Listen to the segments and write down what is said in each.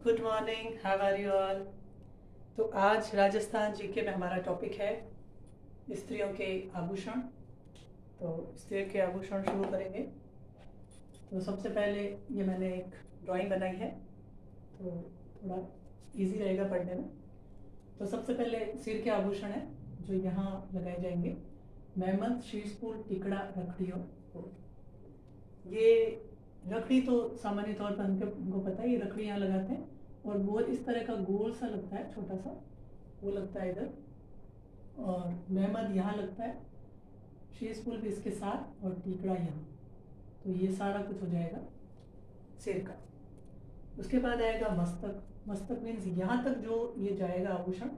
Good morning, how are you all. तो आज Rajasthan GK में हमारा टॉपिक है स्त्रियों के आभूषण। तो स्त्रियों के आभूषण शुरू करेंगे। तो सबसे पहले ये मैंने एक ड्राइंग बनाई है, तो थोड़ा इजी रहेगा पढ़ने में। तो सबसे पहले सिर के आभूषण है जो यहाँ लगाए जाएंगे। मेहमद, शीशपुर, टिकड़ा, रखड़ियों। ये रखड़ी तो सामान्य तौर पर हमको पता है, ये रखड़ी यहाँ लगाते हैं। और वो इस तरह का गोल सा लगता है, छोटा सा वो लगता है इधर। और मेहमद यहाँ लगता है, शीशपुर भी इसके साथ, और टिकड़ा यहाँ। तो ये सारा कुछ हो जाएगा सिर का। उसके बाद आएगा मस्तक। मस्तक मीन्स यहाँ तक जो ये जाएगा आभूषण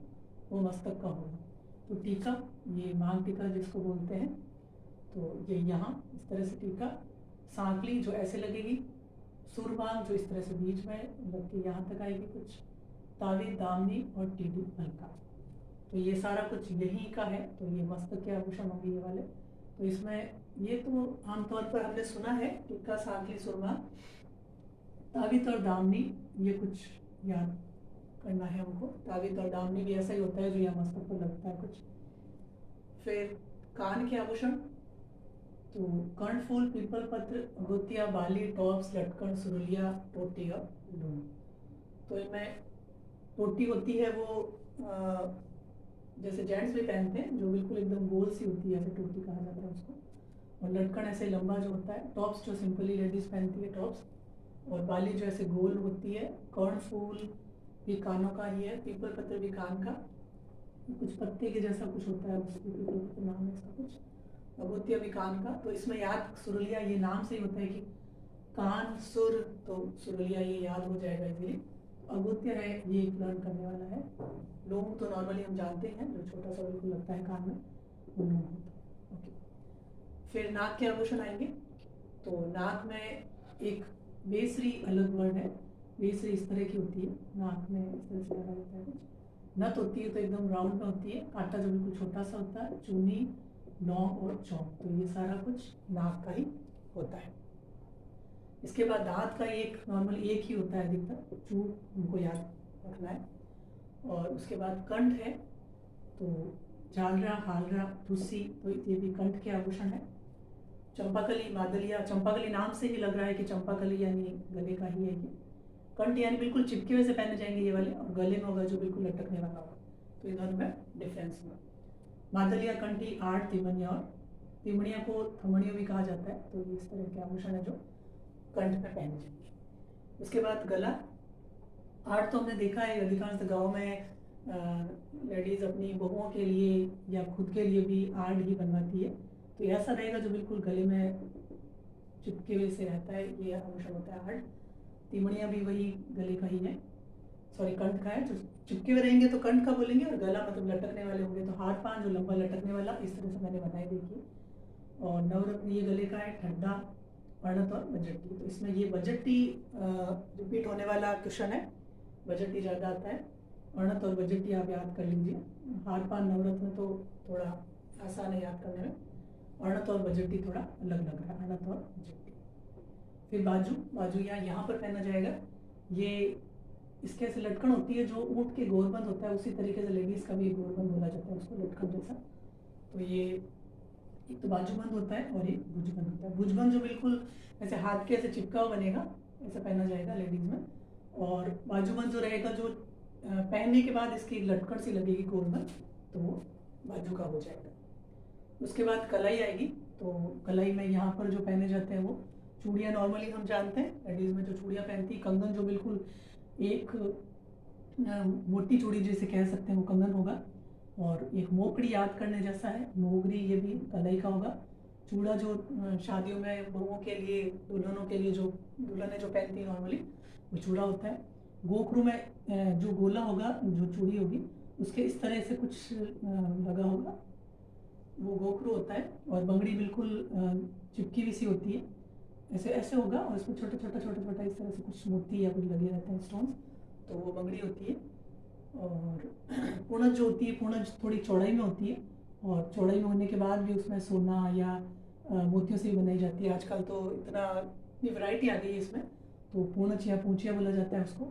वो मस्तक का होगा। तो टीका, ये मांग टीका जिसको बोलते हैं, तो ये यहाँ इस तरह से टीका। सांकली जो ऐसे लगेगी। सुरबांग जो इस तरह से बीच में लग के यहाँ तक आएगी कुछ। तावी, दामनी और टीडी हल्का। तो ये सारा कुछ यहीं का है। तो ये मस्तक के आभूषण होंगे ये वाले। तो इसमें ये तो आमतौर पर हमने सुना है, टीका, सांकली, सुरबांग, तावीत और दामनी, ये कुछ याद करना है हमको। तावीत और दामनी भी ऐसा ही होता है जो यहाँ मस्तक पर लगता है कुछ। फिर कान के आभूषण, तो कर्णफूल, पीपल पत्र, अगोतिया, बाली, टॉप्स, लटकन, सुरुलिया, टोटी और लूम। तो इनमें टोटी होती है वो जैसे जेंट्स भी पहनते हैं, जो बिल्कुल एकदम गोल सी होती है, ऐसे टोटी कहा जाता है उसको। और लटकन ऐसे लंबा जो होता है। टॉप्स जो सिंपली लेडीज पहनती है, टॉप्स। और बाली जो ऐसे गोल होती है। कर्णफूल भी कानों का ही है। पीपल पत्र भी कान का, कुछ पत्ते के जैसा कुछ होता है, उसकी पीपल पत्र नाम है इसका कुछ। अगोतिया भी कान का। तो इसमें याद सुरुलिया, ये नाम से ही होता है कि कान सुर, तो सुरुलिया ये याद हो जाएगा इजीली। अगोतिया है, ये लर्न करने वाला है। लोम तो नॉर्मली हम जानते हैं, जो छोटा सा बिल्कुल लगता है कान में, वो लोम होता है। ओके। फिर नाक के आभूषण आएंगे। तो नाक में एक बेसरी अलग वर्ड है। बेसरी इस तरह की होती है, नाक में इस तरह से लगा जाता है कुछ। नथ होती है तो एकदम राउंड में होती है। कांटा जो बिल्कुल छोटा सा होता है। चूनी, लौंग और चौक। तो ये सारा कुछ नाक का ही होता है। इसके बाद दांत का एक नॉर्मली एक ही होता है अधिकतर, चूक उनको याद रखना है। और उसके बाद कंठ है, तो झालरा, हालरा, तुलसी, तो ये भी कंठ के आभूषण है। चंपाकली, मादलिया, चंपाकली नाम से ही लग रहा है कि चंपाकली यानी गले का ही है ये। कंठ यानी बिल्कुल चिपके हुए से पहने जाएंगे ये वाले, और गले में होगा जो बिल्कुल लटकने वाला होगा। तो इन दोनों में डिफरेंस हुआ। मादलिया, कंठी, आठ, तिमनिया, और तिमड़िया को थमड़ियों भी कहा जाता है। तो ये इस तरह के आभूषण है जो कंठ में पहने जाएंगे। उसके बाद गला। आठ तो हमने देखा है अधिकांश गाँव में लेडीज अपनी बहुओं के लिए या खुद के लिए भी आर्ट ही बनवाती है। तो ऐसा रहेगा जो बिल्कुल गले में चिपके हुए से रहता है, ये आभूषण होता है आर्ट। तिमड़िया भी वही गले का ही है, सॉरी कंठ का है। जो चिपके हुए रहेंगे तो कंठ का बोलेंगे, और गला मतलब लटकने वाले होंगे तो हाथ पान जो लंबा लटकने वाला, इस तरह से मैंने बनाए देखिए। और नवरत्न ये गले का है, ठंडा, अर्णत और बजट्टी। तो इसमें ये बजट्टी रिपीट होने वाला क्वेश्चन है, बजट्टी ज़्यादा आता है। अर्णत और बजट्टी आप याद कर लीजिए। हार पान, नवरत्न तो थोड़ा आसान है याद करने में। अर्णत और बजट्टी थोड़ा अलग लग रहा है, अर्णत और बजट्टी। फिर बाजू। बाजू यहाँ पर पहना जाएगा। ये इसके ऐसे लटकन होती है, जो ऊँट के गोरबंद होता है उसी तरीके से लेडीज का भी गोरबंद बोला जाता है उसको, लटकन जैसा। तो ये एक तो बाजूबंद होता है और एक भुजबंद होता है। भुजबंद जो बिल्कुल ऐसे हाथ के ऐसे चिपका हुआ बनेगा, ऐसा पहना जाएगा लेडीज में। और बाजूबंद जो रहेगा, जो पहनने के बाद इसकी लटकन सी लगेगी गोरबंद, तो वो बाजू का हो जाएगा। उसके बाद कलाई आएगी। तो कलाई में यहाँ पर जो पहने जाते हैं वो चूड़ियाँ, नॉर्मली हम जानते हैं लेडीज में जो चूड़ियाँ पहनती है। कंगन जो बिल्कुल एक मोटी चूड़ी जिसे कह सकते हैं वो कंगन होगा। और एक मोकड़ी याद करने जैसा है, मोगरी, ये भी कलाई का होगा। चूड़ा जो शादियों में बहुओं के लिए, दुल्हनों के लिए, जो दुल्हनें जो पहनती हैं नॉर्मली, वो चूड़ा होता है। गोखरू में जो गोला होगा, जो चूड़ी होगी, उसके इस तरह से कुछ लगा होगा, वो गोखरू होता है। और बंगड़ी बिल्कुल चिपकी हुई सी होती है, ऐसे ऐसे होगा, और इसमें छोटा छोटा छोटा छोटा इस तरह से कुछ मोती या कुछ लगे रहते हैं स्टोन्स, तो वो बंगड़ी होती है। और पूणज जो होती है, पूणज थोड़ी चौड़ाई में होती है, और चौड़ाई में होने के बाद भी उसमें सोना या मोतियों से भी बनाई जाती है। आजकल तो इतनी वैरायटी आ गई है इसमें, तो पूणज या पूंचिया बोला जाता है उसको।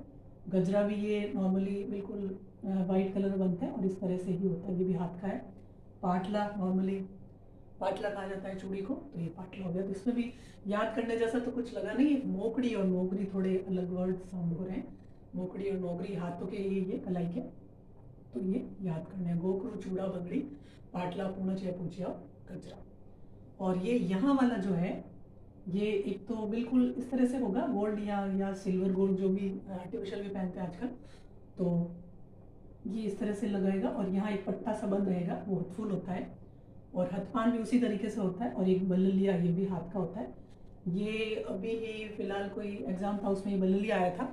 गजरा भी ये नॉर्मली बिल्कुल वाइट कलर में बनता है और इस तरह से ही होता है, ये भी हाथ का है। पाटला, नॉर्मली पाटला कहा जाता है चूड़ी को, तो ये पाटला हो गया। तो इसमें भी याद करने जैसा तो कुछ लगा नहीं है। मोकड़ी और नोगरी थोड़े अलग वर्ड साउंड हो रहे हैं। मोकड़ी और नोगरी हाथों के ये कलाई के, तो ये याद करने हैं। गोखरू, चूड़ा, बंगड़ी, पाटला, पूंछ या पूछिया, गजरा। और ये यहाँ वाला जो है, ये एक तो बिल्कुल इस तरह से होगा, गोल्ड या सिल्वर गोल्ड जो भी आर्टिफिशियल भी पहनते हैं आजकल, तो ये इस तरह से लगाएगा और यहाँ एक पट्टा सा बंद रहेगा, वो हथफुल होता है। और हथपान भी उसी तरीके से होता है। और एक बल्लिया, ये भी हाथ का होता है। ये अभी ही फिलहाल कोई एग्जाम था, उसमें ये बल्लिया आया था,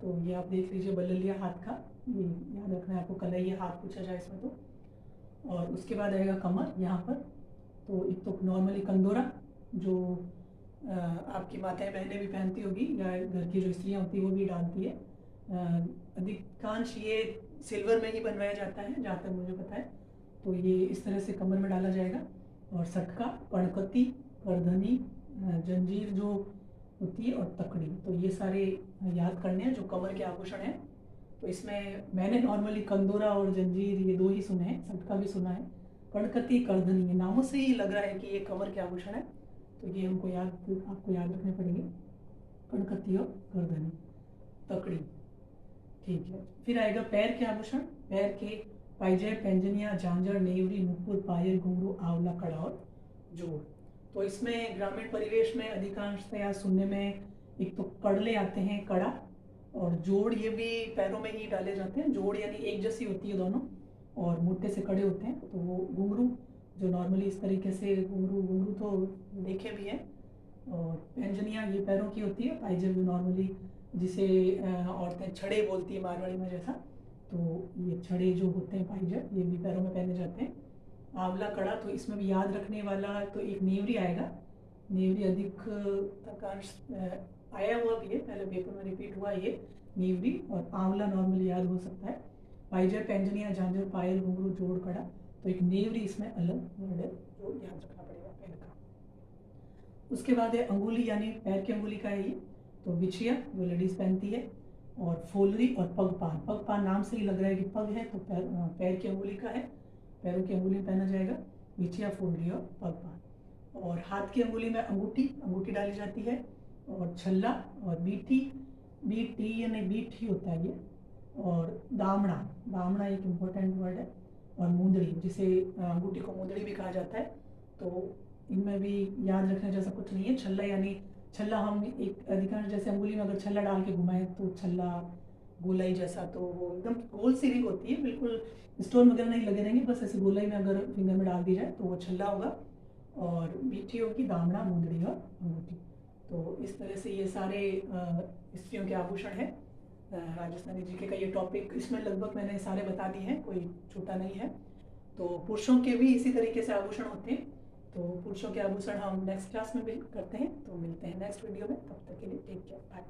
तो ये आप देख लीजिए, बल्लिया हाथ का, ये याद रखना है आपको। कलाई या हाथ पूछा जाए इसमें तो। और उसके बाद आएगा कमर यहाँ पर। तो एक तो नॉर्मली कंदोरा, जो आपकी माताएं बहनें भी पहनती होगी, या घर की जो स्त्रियाँ होती है वो भी डालती है। अधिकांश ये सिल्वर में ही बनवाया जाता है जहाँ तक मुझे पता है। तो ये इस तरह से कमर में डाला जाएगा। और सटका, कणकती, करधनी, जंजीर जो होती है, और तकड़ी, तो ये सारे याद करने हैं जो कमर के आभूषण हैं। तो इसमें मैंने नॉर्मली कंदोरा और जंजीर ये दो ही सुने हैं, सटका भी सुना है। कणकती, करधनी, ये नामों से ही लग रहा है कि ये कमर के आभूषण है, तो ये आपको याद रखने पड़ेंगे। कणकती और करधनी, तकड़ी, ठीक है। फिर आएगा पैर के आभूषण। पैर के पाइजे, पैंजनिया, झांझर, नेवरी, नुपुर, पायल, घुंघरू, आंवला, कड़ा और जोड़। तो इसमें ग्रामीण परिवेश में अधिकांशतया सुनने में एक तो कड़ले आते हैं, कड़ा, और जोड़, ये भी पैरों में ही डाले जाते हैं। जोड़ यानी एक जैसी होती है दोनों, और मोटे से कड़े होते हैं। तो वो घुंघरू, जो नॉर्मली इस तरीके से घुंघरू तो देखे भी हैं। और पैंजनिया, ये पैरों की होती है। पाइजे भी नॉर्मली, जिसे औरतें छड़े बोलती है मारवाड़ी में जैसा, तो ये छड़े जो होते हैं पाइजे, ये भी पैरों में पहने जाते हैं। आंवला, कड़ा, तो इसमें भी याद रखने वाला तो एक नेवरी आएगा। नेवरी अधिकांश आया हुआ भी है, पहले पेपर में रिपीट हुआ ये नेवरी। और आंवला नॉर्मली याद हो सकता है। पाइजे, पैंजनिया, झांझर, पायल, घुंघरू, जोड़, कड़ा, तो एक नेवरी इसमें अलग वर्ड है जो याद रखना पड़ेगा पैर का। उसके बाद है अंगुली, यानी पैर की अंगुली का है ये। तो बिछिया, जो लेडीज पहनती है। और फोलरी और पगपान। पगपान नाम से ही लग रहा है कि पग है, तो पैर की अंगुली का है, पैरों की अंगुली में पहना जाएगा। बिछिया, फोलरी और पगपान। और हाथ की अंगुली में अंगूठी डाली जाती है। और छल्ला और बीटी यानी बीट ही होता है ये। और दामड़ा एक इम्पोर्टेंट वर्ड है। और मुंदड़ी, जिसे अंगूठी को मुंदड़ी भी कहा जाता है। तो इनमें भी याद रखने जैसा कुछ नहीं है। छल्ला यानी छल्ला, हम एक अधिकांश जैसे अंगुली में अगर छल्ला डाल के घुमाएं तो छल्ला गोलाई जैसा, तो वो एकदम गोल सी रिंग होती है, बिल्कुल स्टोन वगैरह नहीं लगे रहेंगे, बस ऐसे गोलाई में अगर फिंगर में डाल दी जाए तो वो छल्ला होगा। और बीठी होगी, दामड़ा, मुंदड़ी और अंगूठी। तो इस तरह से ये सारे स्त्रियों के आभूषण हैं। राजस्थानी जीके का ये टॉपिक, इसमें लगभग मैंने सारे बता दिए हैं, कोई छूटा नहीं है। तो पुरुषों के भी इसी तरीके से आभूषण होते हैं। तो पुरुषों के आभूषण हम नेक्स्ट क्लास में भी करते हैं। तो मिलते हैं नेक्स्ट वीडियो में, तब तक के लिए टेक केयर, बाय।